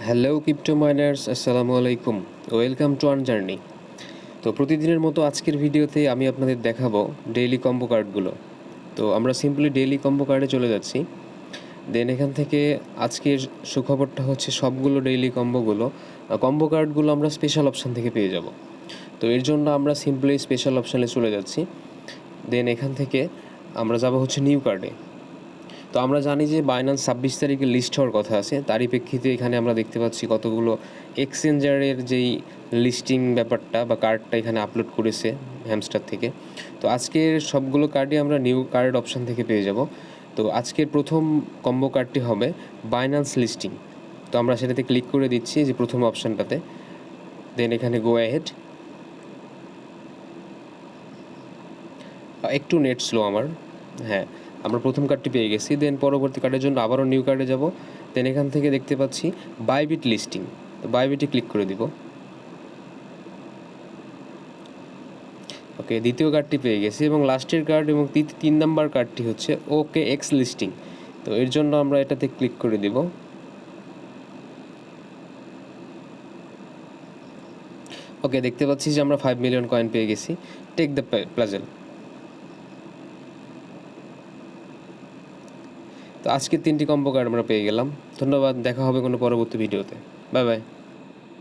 Hello crypto miners, আসসালামু আলাইকুম। Welcome to an journey. তো প্রতিদিনের মতো আজকের ভিডিওতে আমি আপনাদের দেখাবো ডেইলি কম্বো কার্ডগুলো। তো আমরা সিম্পলি ডেইলি কম্বো কার্ডে চলে যাচ্ছি। দেন এখান থেকে আজকের সুখবরটা হচ্ছে সবগুলো ডেইলি কম্বো কার্ডগুলো আমরা স্পেশাল অপশান থেকে পেয়ে যাব। তো এর জন্য আমরা সিম্পলি স্পেশাল অপশানে চলে যাচ্ছি। দেন এখান থেকে আমরা যাব হচ্ছে নিউ কার্ডে। তো আমরা জানি যে বাইন্যান্স 26 তারিখে লিস্ট হওয়ার কথা আছে, তারই প্রেক্ষিতে এখানে আমরা দেখতে পাচ্ছি কতগুলো এক্সচেঞ্জারের যেই লিস্টিং ব্যাপারটা বা কার্ডটা এখানে আপলোড করেছে হ্যামস্টার থেকে। তো আজকের সবগুলো কার্ডই আমরা নিউ কার্ড অপশান থেকে পেয়ে যাব। তো আজকের প্রথম কম্বো কার্ডটি হবে বাইন্যান্স লিস্টিং। তো আমরা সেটাতে ক্লিক করে দিচ্ছি যে প্রথম অপশানটাতে। দেন এখানে গো অ্যাহেড। একটু নেট স্লো আমার। হ্যাঁ, আমরা প্রথম কার্ডটি পেয়ে গেছি। দেন পরবর্তী কার্ডের জন্য আবারও নিউ কার্ডে যাব। দেন এখান থেকে দেখতে পাচ্ছি বাইবিট লিস্টিং। তো বাইবিটে ক্লিক করে দিব। ওকে, দ্বিতীয় কার্ডটি পেয়ে গেছি এবং লাস্টের কার্ড এবং 3 নাম্বার কার্ডটি হচ্ছে ওকে এক্স লিস্টিং। তো এর জন্য আমরা এটাতে ক্লিক করে দিব। ওকে, দেখতে পাচ্ছি যে আমরা 5 মিলিয়ন কয়েন পেয়ে গেছি। Take the puzzle. তো আজকে 3টি কম্বো কার্ড আমরা পেয়ে গেলাম। ধন্যবাদ, দেখা হবে কোনো পরবর্তী ভিডিওতে। Bye bye.